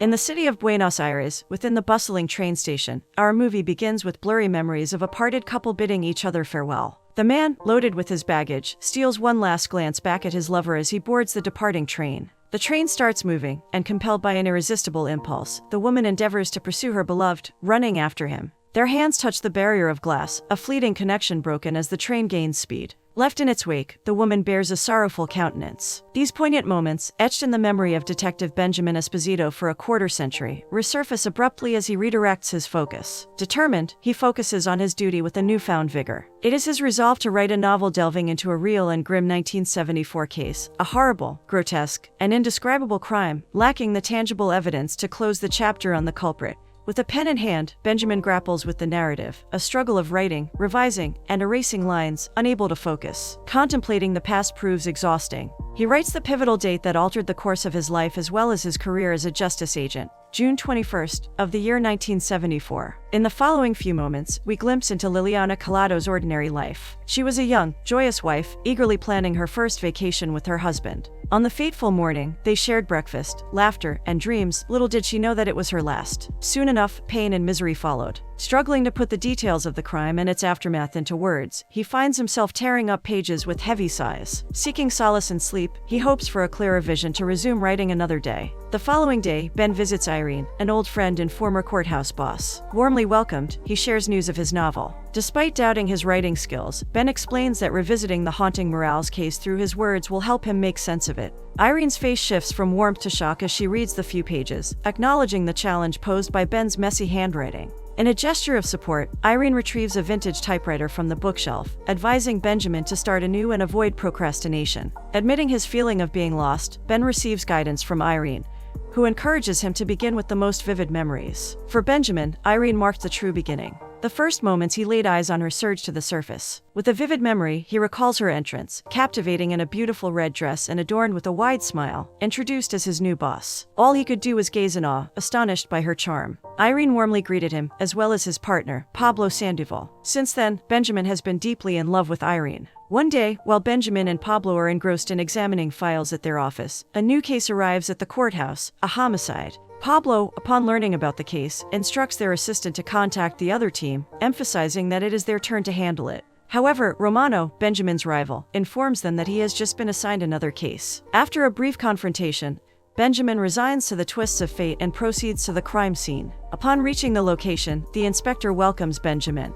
In the city of Buenos Aires, within the bustling train station, our movie begins with blurry memories of a parted couple bidding each other farewell. The man, loaded with his baggage, steals one last glance back at his lover as he boards the departing train. The train starts moving, and compelled by an irresistible impulse, the woman endeavors to pursue her beloved, running after him. Their hands touch the barrier of glass, a fleeting connection broken as the train gains speed. Left in its wake, the woman bears a sorrowful countenance. These poignant moments, etched in the memory of Detective Benjamin Esposito for a quarter-century, resurface abruptly as he redirects his focus. Determined, he focuses on his duty with a newfound vigor. It is his resolve to write a novel delving into a real and grim 1974 case, a horrible, grotesque, and indescribable crime, lacking the tangible evidence to close the chapter on the culprit. With a pen in hand, Benjamin grapples with the narrative, a struggle of writing, revising, and erasing lines, unable to focus. Contemplating the past proves exhausting. He writes the pivotal date that altered the course of his life as well as his career as a justice agent, June 21st, of the year 1974. In the following few moments, we glimpse into Liliana Colado's ordinary life. She was a young, joyous wife, eagerly planning her first vacation with her husband. On the fateful morning, they shared breakfast, laughter, and dreams. Little did she know that it was her last. Soon enough, pain and misery followed. Struggling to put the details of the crime and its aftermath into words, he finds himself tearing up pages with heavy sighs. Seeking solace in sleep, he hopes for a clearer vision to resume writing another day. The following day, Ben visits Irene, an old friend and former courthouse boss. Warmly welcomed, he shares news of his novel. Despite doubting his writing skills, Ben explains that revisiting the haunting Morales case through his words will help him make sense of it. Irene's face shifts from warmth to shock as she reads the few pages, acknowledging the challenge posed by Ben's messy handwriting. In a gesture of support, Irene retrieves a vintage typewriter from the bookshelf, advising Benjamin to start anew and avoid procrastination. Admitting his feeling of being lost, Ben receives guidance from Irene, who encourages him to begin with the most vivid memories. For Benjamin, Irene marked the true beginning. The first moments he laid eyes on her surged to the surface. With a vivid memory, he recalls her entrance, captivating in a beautiful red dress and adorned with a wide smile, introduced as his new boss. All he could do was gaze in awe, astonished by her charm. Irene warmly greeted him, as well as his partner, Pablo Sandoval. Since then, Benjamin has been deeply in love with Irene. One day, while Benjamin and Pablo are engrossed in examining files at their office, a new case arrives at the courthouse, a homicide. Pablo, upon learning about the case, instructs their assistant to contact the other team, emphasizing that it is their turn to handle it. However, Romano, Benjamin's rival, informs them that he has just been assigned another case. After a brief confrontation, Benjamin resigns to the twists of fate and proceeds to the crime scene. Upon reaching the location, the inspector welcomes Benjamin,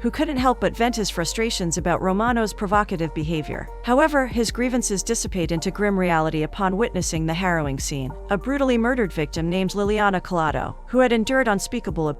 who couldn't help but vent his frustrations about Romano's provocative behavior. However, his grievances dissipate into grim reality upon witnessing the harrowing scene. A brutally murdered victim named Liliana Colado, who had endured unspeakable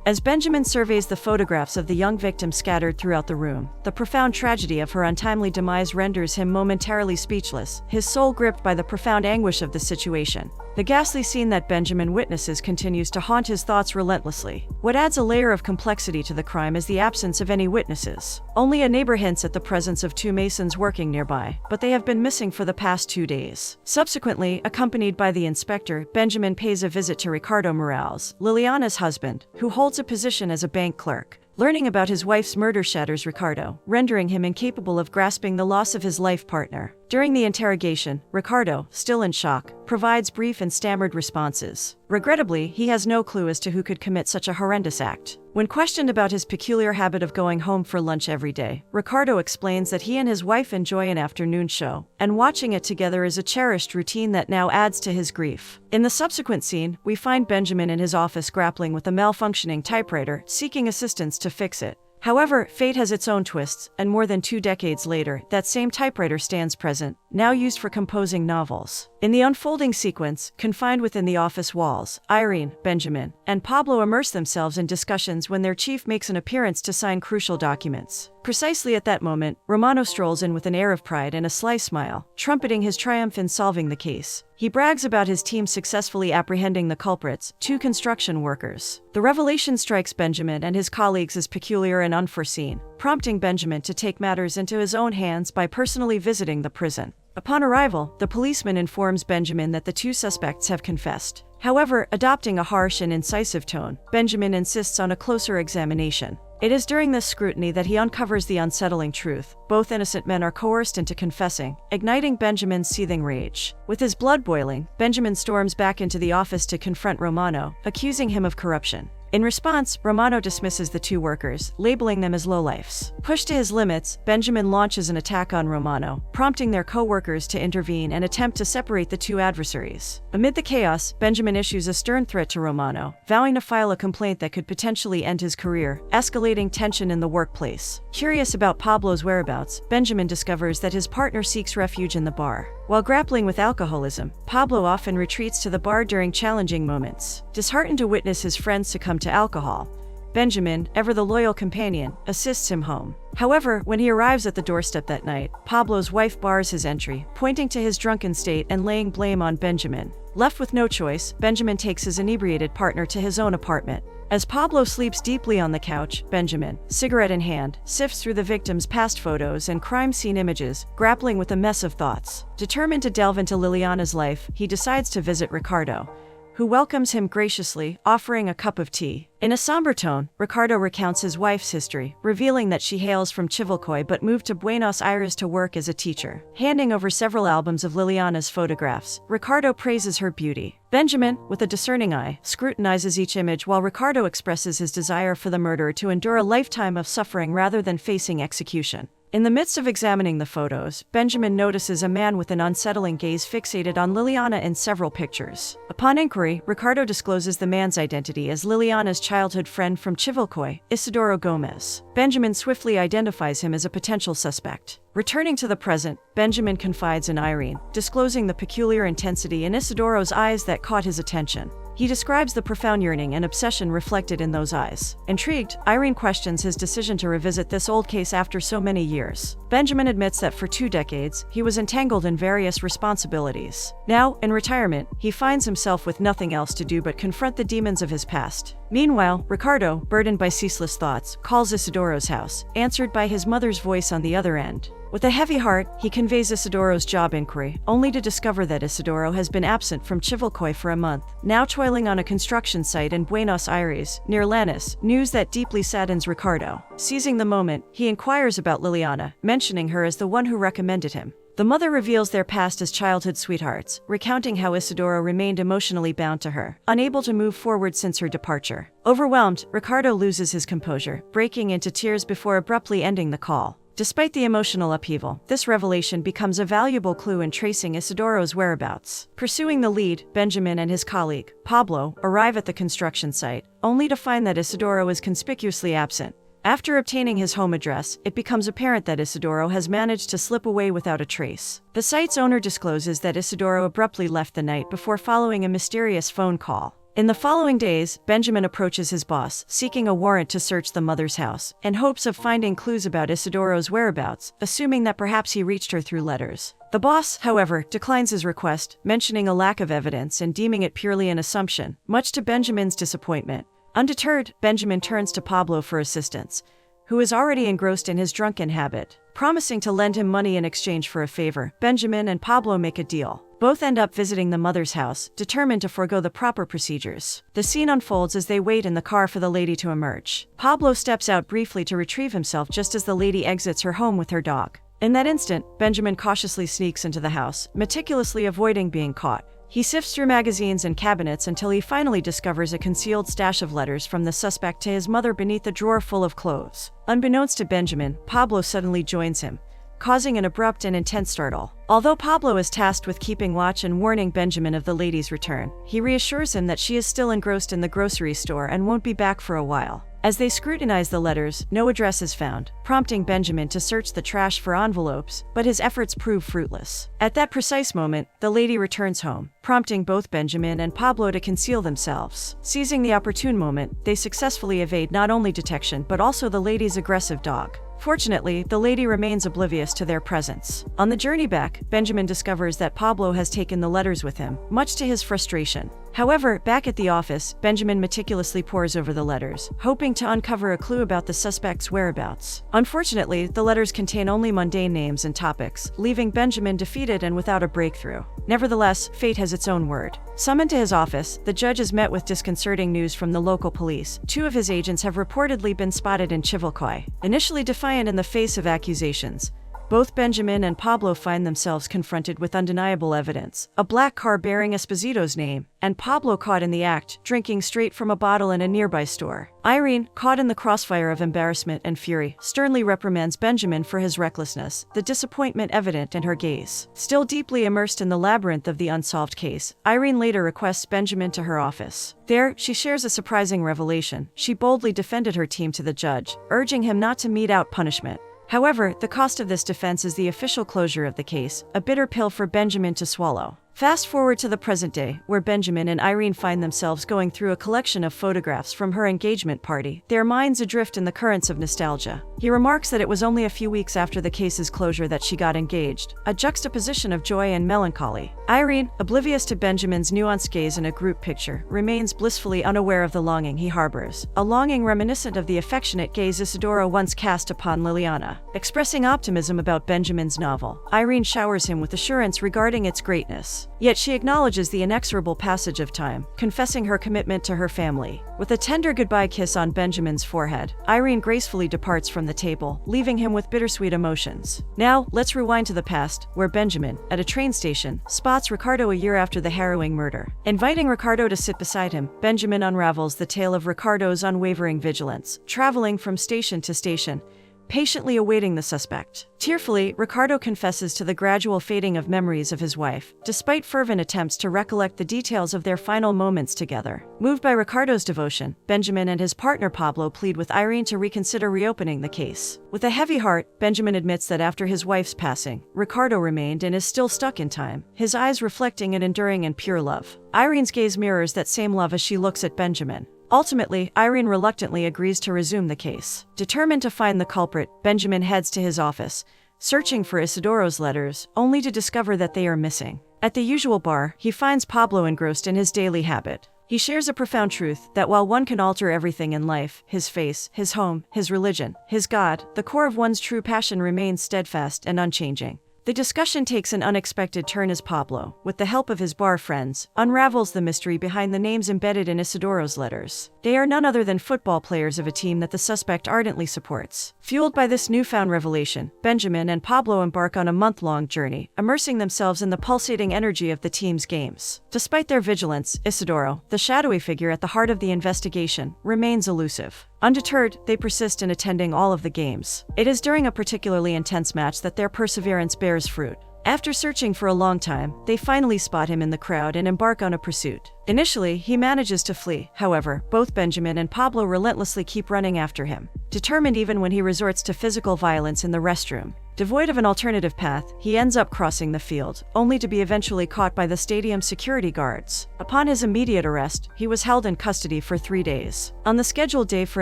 As Benjamin surveys the photographs of the young victim scattered throughout the room, the profound tragedy of her untimely demise renders him momentarily speechless, his soul gripped by the profound anguish of the situation. The ghastly scene that Benjamin witnesses continues to haunt his thoughts relentlessly. What adds a layer of complexity to the crime is the absence of any witnesses. Only a neighbor hints at the presence of two masons working nearby, but they have been missing for the past 2 days. Subsequently, accompanied by the inspector, Benjamin pays a visit to Ricardo Morales, Liliana's husband, who holds a position as a bank clerk. Learning about his wife's murder shatters Ricardo, rendering him incapable of grasping the loss of his life partner. During the interrogation, Ricardo, still in shock, provides brief and stammered responses. Regrettably, he has no clue as to who could commit such a horrendous act. When questioned about his peculiar habit of going home for lunch every day, Ricardo explains that he and his wife enjoy an afternoon show, and watching it together is a cherished routine that now adds to his grief. In the subsequent scene, we find Benjamin in his office grappling with a malfunctioning typewriter, seeking assistance to fix it. However, fate has its own twists, and more than 2 decades later, that same typewriter stands present, now used for composing novels. In the unfolding sequence, confined within the office walls, Irene, Benjamin, and Pablo immerse themselves in discussions when their chief makes an appearance to sign crucial documents. Precisely at that moment, Romano strolls in with an air of pride and a sly smile, trumpeting his triumph in solving the case. He brags about his team successfully apprehending the culprits, 2 construction workers. The revelation strikes Benjamin and his colleagues as peculiar and unforeseen, prompting Benjamin to take matters into his own hands by personally visiting the prison. Upon arrival, the policeman informs Benjamin that the 2 suspects have confessed. However, adopting a harsh and incisive tone, Benjamin insists on a closer examination. It is during this scrutiny that he uncovers the unsettling truth. Both innocent men are coerced into confessing, igniting Benjamin's seething rage. With his blood boiling, Benjamin storms back into the office to confront Romano, accusing him of corruption. In response, Romano dismisses the two workers, labeling them as lowlifes. Pushed to his limits, Benjamin launches an attack on Romano, prompting their co-workers to intervene and attempt to separate the two adversaries. Amid the chaos, Benjamin issues a stern threat to Romano, vowing to file a complaint that could potentially end his career, escalating tension in the workplace. Curious about Pablo's whereabouts, Benjamin discovers that his partner seeks refuge in the bar. While grappling with alcoholism, Pablo often retreats to the bar during challenging moments. Disheartened to witness his friends succumb to alcohol, Benjamin, ever the loyal companion, assists him home. However, when he arrives at the doorstep that night, Pablo's wife bars his entry, pointing to his drunken state and laying blame on Benjamin. Left with no choice, Benjamin takes his inebriated partner to his own apartment. As Pablo sleeps deeply on the couch, Benjamin, cigarette in hand, sifts through the victim's past photos and crime scene images, grappling with a mess of thoughts. Determined to delve into Liliana's life, he decides to visit Ricardo, who welcomes him graciously, offering a cup of tea. In a somber tone, Ricardo recounts his wife's history, revealing that she hails from Chivilcoy but moved to Buenos Aires to work as a teacher. Handing over several albums of Liliana's photographs, Ricardo praises her beauty. Benjamin, with a discerning eye, scrutinizes each image while Ricardo expresses his desire for the murderer to endure a lifetime of suffering rather than facing execution. In the midst of examining the photos, Benjamin notices a man with an unsettling gaze fixated on Liliana in several pictures. Upon inquiry, Ricardo discloses the man's identity as Liliana's childhood friend from Chivilcoy, Isidoro Gomez. Benjamin swiftly identifies him as a potential suspect. Returning to the present, Benjamin confides in Irene, disclosing the peculiar intensity in Isidoro's eyes that caught his attention. He describes the profound yearning and obsession reflected in those eyes. Intrigued, Irene questions his decision to revisit this old case after so many years. Benjamin admits that for 2 decades, he was entangled in various responsibilities. Now, in retirement, he finds himself with nothing else to do but confront the demons of his past. Meanwhile, Ricardo, burdened by ceaseless thoughts, calls Isidoro's house, answered by his mother's voice on the other end. With a heavy heart, he conveys Isidoro's job inquiry, only to discover that Isidoro has been absent from Chivilcoy for a month, now toiling on a construction site in Buenos Aires, near Lanús, news that deeply saddens Ricardo. Seizing the moment, he inquires about Liliana, mentioning her as the one who recommended him. The mother reveals their past as childhood sweethearts, recounting how Isidoro remained emotionally bound to her, unable to move forward since her departure. Overwhelmed, Ricardo loses his composure, breaking into tears before abruptly ending the call. Despite the emotional upheaval, this revelation becomes a valuable clue in tracing Isidoro's whereabouts. Pursuing the lead, Benjamin and his colleague, Pablo, arrive at the construction site, only to find that Isidoro is conspicuously absent. After obtaining his home address, it becomes apparent that Isidoro has managed to slip away without a trace. The site's owner discloses that Isidoro abruptly left the night before following a mysterious phone call. In the following days, Benjamin approaches his boss, seeking a warrant to search the mother's house, in hopes of finding clues about Isidoro's whereabouts, assuming that perhaps he reached her through letters. The boss, however, declines his request, mentioning a lack of evidence and deeming it purely an assumption, much to Benjamin's disappointment. Undeterred, Benjamin turns to Pablo for assistance, who is already engrossed in his drunken habit. Promising to lend him money in exchange for a favor, Benjamin and Pablo make a deal. Both end up visiting the mother's house, determined to forego the proper procedures. The scene unfolds as they wait in the car for the lady to emerge. Pablo steps out briefly to retrieve himself just as the lady exits her home with her dog. In that instant, Benjamin cautiously sneaks into the house, meticulously avoiding being caught. He sifts through magazines and cabinets until he finally discovers a concealed stash of letters from the suspect to his mother beneath a drawer full of clothes. Unbeknownst to Benjamin, Pablo suddenly joins him, causing an abrupt and intense startle. Although Pablo is tasked with keeping watch and warning Benjamin of the lady's return, he reassures him that she is still engrossed in the grocery store and won't be back for a while. As they scrutinize the letters, no address is found, prompting Benjamin to search the trash for envelopes, but his efforts prove fruitless. At that precise moment, the lady returns home, prompting both Benjamin and Pablo to conceal themselves. Seizing the opportune moment, they successfully evade not only detection but also the lady's aggressive dog. Fortunately, the lady remains oblivious to their presence. On the journey back, Benjamin discovers that Pablo has taken the letters with him, much to his frustration. However, back at the office, Benjamin meticulously pores over the letters, hoping to uncover a clue about the suspect's whereabouts. Unfortunately, the letters contain only mundane names and topics, leaving Benjamin defeated and without a breakthrough. Nevertheless, fate has its own word. Summoned to his office, the judge is met with disconcerting news from the local police. 2 of his agents have reportedly been spotted in Chivilcoy. Initially defiant in the face of accusations, both Benjamin and Pablo find themselves confronted with undeniable evidence: a black car bearing Esposito's name, and Pablo caught in the act, drinking straight from a bottle in a nearby store. Irene, caught in the crossfire of embarrassment and fury, sternly reprimands Benjamin for his recklessness, the disappointment evident in her gaze. Still deeply immersed in the labyrinth of the unsolved case, Irene later requests Benjamin to her office. There, she shares a surprising revelation. She boldly defended her team to the judge, urging him not to mete out punishment. However, the cost of this defense is the official closure of the case, a bitter pill for Benjamin to swallow. Fast forward to the present day, where Benjamin and Irene find themselves going through a collection of photographs from her engagement party, their minds adrift in the currents of nostalgia. He remarks that it was only a few weeks after the case's closure that she got engaged, a juxtaposition of joy and melancholy. Irene, oblivious to Benjamin's nuanced gaze in a group picture, remains blissfully unaware of the longing he harbors, a longing reminiscent of the affectionate gaze Isidoro once cast upon Liliana. Expressing optimism about Benjamin's novel, Irene showers him with assurance regarding its greatness. Yet she acknowledges the inexorable passage of time, confessing her commitment to her family. With a tender goodbye kiss on Benjamin's forehead, Irene gracefully departs from the table, leaving him with bittersweet emotions. Now, let's rewind to the past, where Benjamin, at a train station, spots Ricardo a year after the harrowing murder. Inviting Ricardo to sit beside him, Benjamin unravels the tale of Ricardo's unwavering vigilance, traveling from station to station, patiently awaiting the suspect. Tearfully, Ricardo confesses to the gradual fading of memories of his wife, despite fervent attempts to recollect the details of their final moments together. Moved by Ricardo's devotion, Benjamin and his partner Pablo plead with Irene to reconsider reopening the case. With a heavy heart, Benjamin admits that after his wife's passing, Ricardo remained and is still stuck in time, his eyes reflecting an enduring and pure love. Irene's gaze mirrors that same love as she looks at Benjamin. Ultimately, Irene reluctantly agrees to resume the case. Determined to find the culprit, Benjamin heads to his office, searching for Isidoro's letters, only to discover that they are missing. At the usual bar, he finds Pablo engrossed in his daily habit. He shares a profound truth that while one can alter everything in life, his face, his home, his religion, his God, the core of one's true passion remains steadfast and unchanging. The discussion takes an unexpected turn as Pablo, with the help of his bar friends, unravels the mystery behind the names embedded in Isidoro's letters. They are none other than football players of a team that the suspect ardently supports. Fueled by this newfound revelation, Benjamin and Pablo embark on a month-long journey, immersing themselves in the pulsating energy of the team's games. Despite their vigilance, Isidoro, the shadowy figure at the heart of the investigation, remains elusive. Undeterred, they persist in attending all of the games. It is during a particularly intense match that their perseverance bears fruit. After searching for a long time, they finally spot him in the crowd and embark on a pursuit. Initially, he manages to flee. However, both Benjamin and Pablo relentlessly keep running after him, determined even when he resorts to physical violence in the restroom. Devoid of an alternative path, he ends up crossing the field, only to be eventually caught by the stadium's security guards. Upon his immediate arrest, he was held in custody for 3 days. On the scheduled day for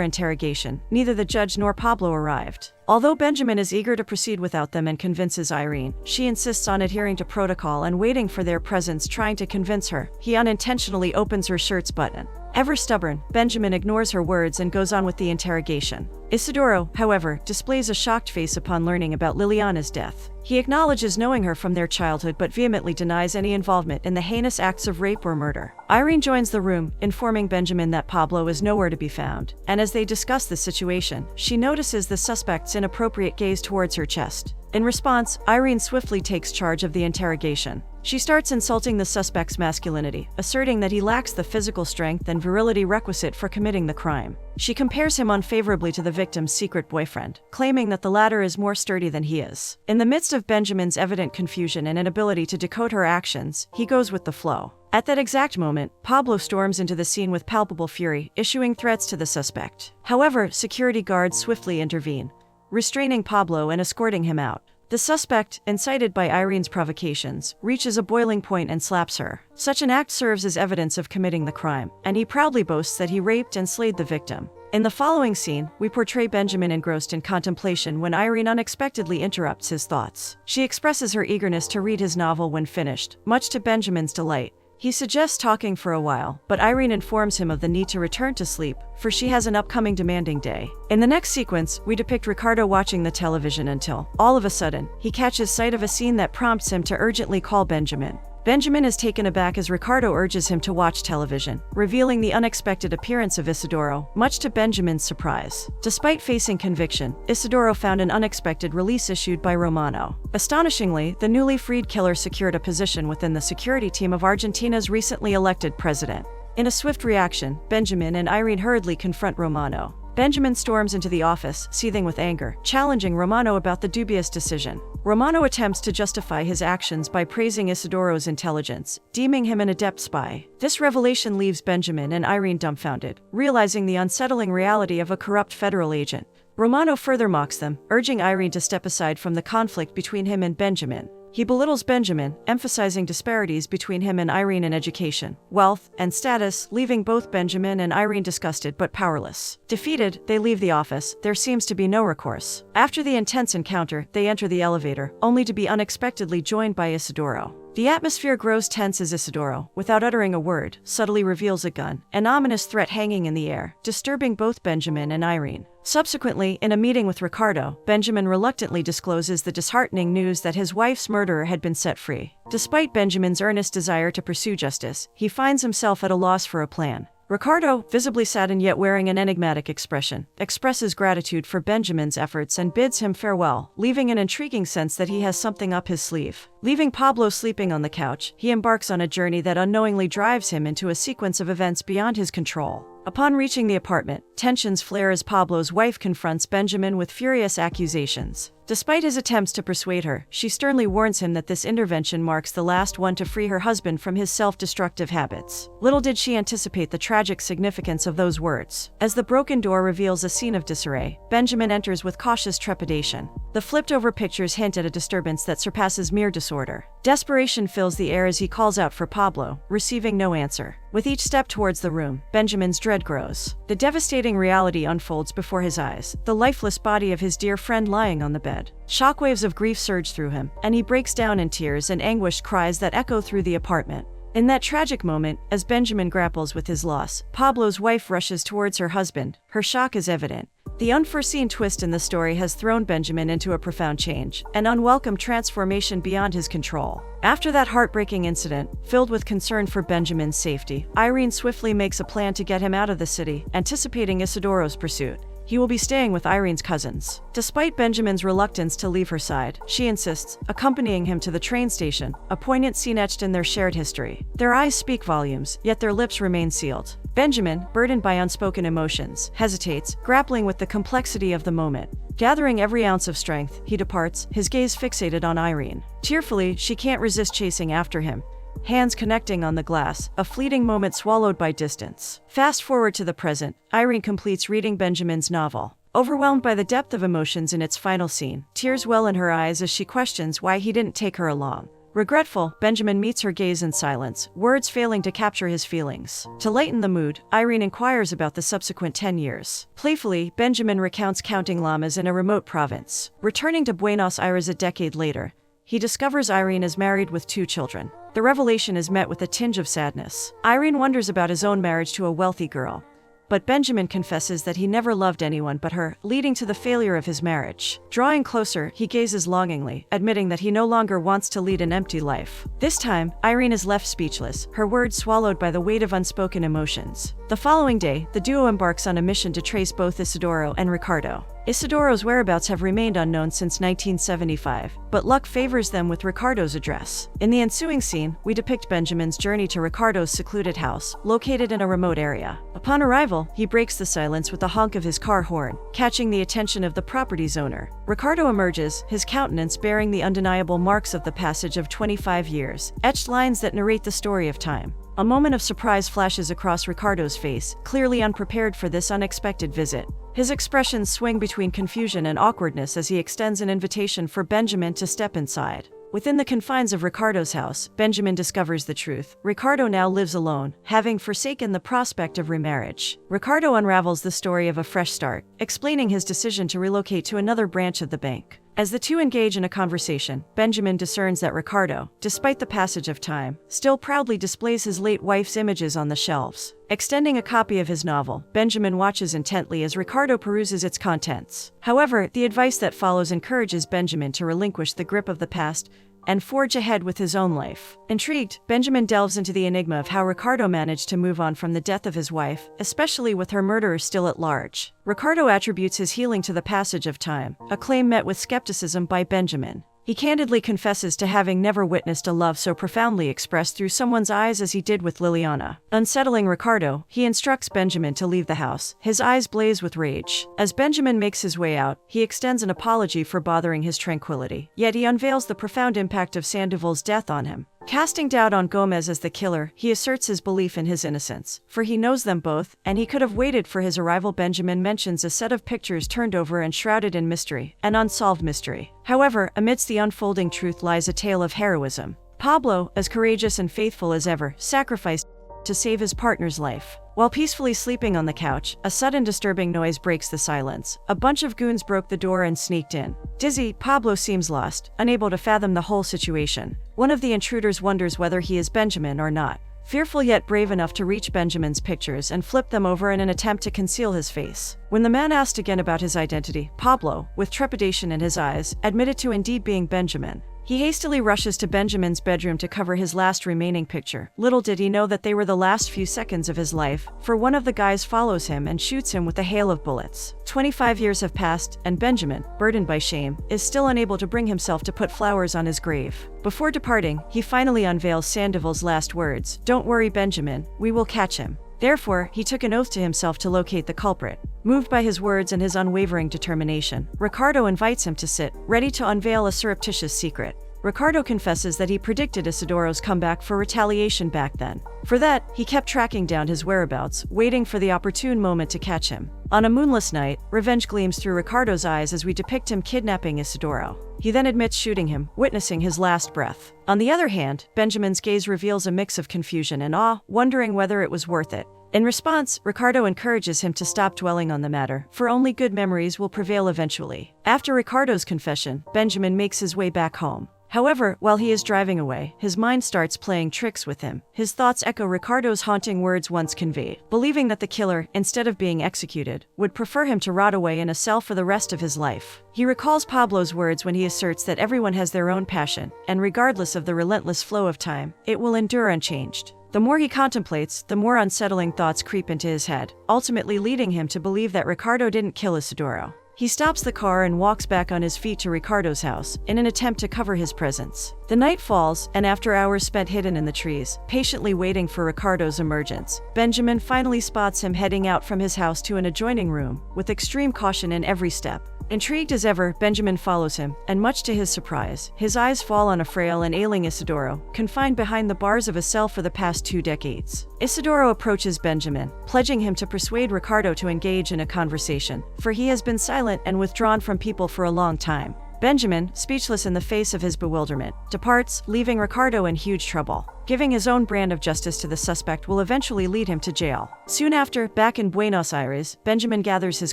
interrogation, neither the judge nor Pablo arrived. Although Benjamin is eager to proceed without them and convinces Irene, she insists on adhering to protocol and waiting for their presence, trying to convince her. He unintentionally opens her shirt's button. Ever stubborn, Benjamin ignores her words and goes on with the interrogation. Isidoro, however, displays a shocked face upon learning about Liliana's death. He acknowledges knowing her from their childhood but vehemently denies any involvement in the heinous acts of rape or murder. Irene joins the room, informing Benjamin that Pablo is nowhere to be found, and as they discuss the situation, she notices the suspect's inappropriate gaze towards her chest. In response, Irene swiftly takes charge of the interrogation. She starts insulting the suspect's masculinity, asserting that he lacks the physical strength and virility requisite for committing the crime. She compares him unfavorably to the victim's secret boyfriend, claiming that the latter is more sturdy than he is. In the midst of Benjamin's evident confusion and inability to decode her actions, he goes with the flow. At that exact moment, Pablo storms into the scene with palpable fury, issuing threats to the suspect. However, security guards swiftly intervene, restraining Pablo and escorting him out. The suspect, incited by Irene's provocations, reaches a boiling point and slaps her. Such an act serves as evidence of committing the crime, and he proudly boasts that he raped and slayed the victim. In the following scene, we portray Benjamin engrossed in contemplation when Irene unexpectedly interrupts his thoughts. She expresses her eagerness to read his novel when finished, much to Benjamin's delight. He suggests talking for a while, but Irene informs him of the need to return to sleep, for she has an upcoming demanding day. In the next sequence, we depict Ricardo watching the television until, all of a sudden, he catches sight of a scene that prompts him to urgently call Benjamin. Benjamin is taken aback as Ricardo urges him to watch television, revealing the unexpected appearance of Isidoro, much to Benjamin's surprise. Despite facing conviction, Isidoro found an unexpected release issued by Romano. Astonishingly, the newly freed killer secured a position within the security team of Argentina's recently elected president. In a swift reaction, Benjamin and Irene hurriedly confront Romano. Benjamin storms into the office, seething with anger, challenging Romano about the dubious decision. Romano attempts to justify his actions by praising Isidoro's intelligence, deeming him an adept spy. This revelation leaves Benjamin and Irene dumbfounded, realizing the unsettling reality of a corrupt federal agent. Romano further mocks them, urging Irene to step aside from the conflict between him and Benjamin. He belittles Benjamin, emphasizing disparities between him and Irene in education, wealth, and status, leaving both Benjamin and Irene disgusted but powerless. Defeated, they leave the office. There seems to be no recourse. After the intense encounter, they enter the elevator, only to be unexpectedly joined by Isidoro. The atmosphere grows tense as Isidoro, without uttering a word, subtly reveals a gun, an ominous threat hanging in the air, disturbing both Benjamin and Irene. Subsequently, in a meeting with Ricardo, Benjamin reluctantly discloses the disheartening news that his wife's murderer had been set free. Despite Benjamin's earnest desire to pursue justice, he finds himself at a loss for a plan. Ricardo, visibly saddened yet wearing an enigmatic expression, expresses gratitude for Benjamin's efforts and bids him farewell, leaving an intriguing sense that he has something up his sleeve. Leaving Pablo sleeping on the couch, he embarks on a journey that unknowingly drives him into a sequence of events beyond his control. Upon reaching the apartment, tensions flare as Pablo's wife confronts Benjamin with furious accusations. Despite his attempts to persuade her, she sternly warns him that this intervention marks the last one to free her husband from his self-destructive habits. Little did she anticipate the tragic significance of those words. As the broken door reveals a scene of disarray, Benjamin enters with cautious trepidation. The flipped-over pictures hint at a disturbance that surpasses mere disorder. Desperation fills the air as he calls out for Pablo, receiving no answer. With each step towards the room, Benjamin's dread grows. The devastating reality unfolds before his eyes, the lifeless body of his dear friend lying on the bed. Shockwaves of grief surge through him, and he breaks down in tears and anguished cries that echo through the apartment. In that tragic moment, as Benjamin grapples with his loss, Pablo's wife rushes towards her husband. Her shock is evident. The unforeseen twist in the story has thrown Benjamin into a profound change, an unwelcome transformation beyond his control. After that heartbreaking incident, filled with concern for Benjamin's safety, Irene swiftly makes a plan to get him out of the city, anticipating Isidoro's pursuit. He will be staying with Irene's cousins. Despite Benjamin's reluctance to leave her side, she insists, accompanying him to the train station, a poignant scene etched in their shared history. Their eyes speak volumes, yet their lips remain sealed. Benjamin, burdened by unspoken emotions, hesitates, grappling with the complexity of the moment. Gathering every ounce of strength, he departs, his gaze fixated on Irene. Tearfully, she can't resist chasing after him. Hands connecting on the glass, a fleeting moment swallowed by distance. Fast forward to the present, Irene completes reading Benjamin's novel. Overwhelmed by the depth of emotions in its final scene, tears well in her eyes as she questions why he didn't take her along. Regretful, Benjamin meets her gaze in silence, words failing to capture his feelings. To lighten the mood, Irene inquires about the subsequent 10 years. Playfully, Benjamin recounts counting llamas in a remote province. Returning to Buenos Aires a decade later, he discovers Irene is married with 2 children. The revelation is met with a tinge of sadness. Irene wonders about his own marriage to a wealthy girl. But Benjamin confesses that he never loved anyone but her, leading to the failure of his marriage. Drawing closer, he gazes longingly, admitting that he no longer wants to lead an empty life. This time, Irene is left speechless, her words swallowed by the weight of unspoken emotions. The following day, the duo embarks on a mission to trace both Isidoro and Ricardo. Isidoro's whereabouts have remained unknown since 1975, but luck favors them with Ricardo's address. In the ensuing scene, we depict Benjamin's journey to Ricardo's secluded house, located in a remote area. Upon arrival, he breaks the silence with the honk of his car horn, catching the attention of the property's owner. Ricardo emerges, his countenance bearing the undeniable marks of the passage of 25 years, etched lines that narrate the story of time. A moment of surprise flashes across Ricardo's face, clearly unprepared for this unexpected visit. His expressions swing between confusion and awkwardness as he extends an invitation for Benjamin to step inside. Within the confines of Ricardo's house, Benjamin discovers the truth. Ricardo now lives alone, having forsaken the prospect of remarriage. Ricardo unravels the story of a fresh start, explaining his decision to relocate to another branch of the bank. As the two engage in a conversation, Benjamin discerns that Ricardo, despite the passage of time, still proudly displays his late wife's images on the shelves. Extending a copy of his novel, Benjamin watches intently as Ricardo peruses its contents. However, the advice that follows encourages Benjamin to relinquish the grip of the past and forge ahead with his own life. Intrigued, Benjamin delves into the enigma of how Ricardo managed to move on from the death of his wife, especially with her murderer still at large. Ricardo attributes his healing to the passage of time, a claim met with skepticism by Benjamin. He candidly confesses to having never witnessed a love so profoundly expressed through someone's eyes as he did with Liliana. Unsettling Ricardo, he instructs Benjamin to leave the house. His eyes blaze with rage. As Benjamin makes his way out, he extends an apology for bothering his tranquility. Yet he unveils the profound impact of Sandoval's death on him. Casting doubt on Gomez as the killer, he asserts his belief in his innocence, for he knows them both, and he could have waited for his arrival. Benjamin mentions a set of pictures turned over and shrouded in mystery, an unsolved mystery. However, amidst the unfolding truth lies a tale of heroism. Pablo, as courageous and faithful as ever, sacrificed to save his partner's life. While peacefully sleeping on the couch, a sudden disturbing noise breaks the silence. A bunch of goons broke the door and sneaked in. Dizzy, Pablo seems lost, unable to fathom the whole situation. One of the intruders wonders whether he is Benjamin or not. Fearful yet brave enough to reach Benjamin's pictures and flip them over in an attempt to conceal his face. When the man asked again about his identity, Pablo, with trepidation in his eyes, admitted to indeed being Benjamin. He hastily rushes to Benjamin's bedroom to cover his last remaining picture. Little did he know that they were the last few seconds of his life, for one of the guys follows him and shoots him with a hail of bullets. 25 years have passed, and Benjamin, burdened by shame, is still unable to bring himself to put flowers on his grave. Before departing, he finally unveils Sandoval's last words: "Don't worry, Benjamin, we will catch him." Therefore, he took an oath to himself to locate the culprit. Moved by his words and his unwavering determination, Ricardo invites him to sit, ready to unveil a surreptitious secret. Ricardo confesses that he predicted Isidoro's comeback for retaliation back then. For that, he kept tracking down his whereabouts, waiting for the opportune moment to catch him. On a moonless night, revenge gleams through Ricardo's eyes as we depict him kidnapping Isidoro. He then admits shooting him, witnessing his last breath. On the other hand, Benjamin's gaze reveals a mix of confusion and awe, wondering whether it was worth it. In response, Ricardo encourages him to stop dwelling on the matter, for only good memories will prevail eventually. After Ricardo's confession, Benjamin makes his way back home. However, while he is driving away, his mind starts playing tricks with him. His thoughts echo Ricardo's haunting words once conveyed, believing that the killer, instead of being executed, would prefer him to rot away in a cell for the rest of his life. He recalls Pablo's words when he asserts that everyone has their own passion, and regardless of the relentless flow of time, it will endure unchanged. The more he contemplates, the more unsettling thoughts creep into his head, ultimately leading him to believe that Ricardo didn't kill Isidoro. He stops the car and walks back on his feet to Ricardo's house, in an attempt to cover his presence. The night falls, and after hours spent hidden in the trees, patiently waiting for Ricardo's emergence, Benjamin finally spots him heading out from his house to an adjoining room, with extreme caution in every step. Intrigued as ever, Benjamin follows him, and much to his surprise, his eyes fall on a frail and ailing Isidoro, confined behind the bars of a cell for the past 2 decades. Isidoro approaches Benjamin, pledging him to persuade Ricardo to engage in a conversation, for he has been silent and withdrawn from people for a long time. Benjamin, speechless in the face of his bewilderment, departs, leaving Ricardo in huge trouble. Giving his own brand of justice to the suspect will eventually lead him to jail. Soon after, back in Buenos Aires, Benjamin gathers his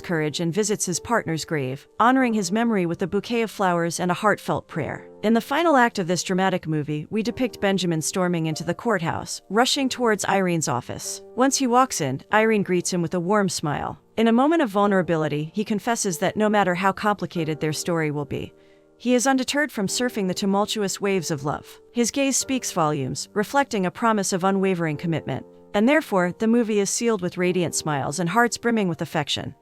courage and visits his partner's grave, honoring his memory with a bouquet of flowers and a heartfelt prayer. In the final act of this dramatic movie, we depict Benjamin storming into the courthouse, rushing towards Irene's office. Once he walks in, Irene greets him with a warm smile. In a moment of vulnerability, he confesses that no matter how complicated their story will be, he is undeterred from surfing the tumultuous waves of love. His gaze speaks volumes, reflecting a promise of unwavering commitment. And therefore, the movie is sealed with radiant smiles and hearts brimming with affection.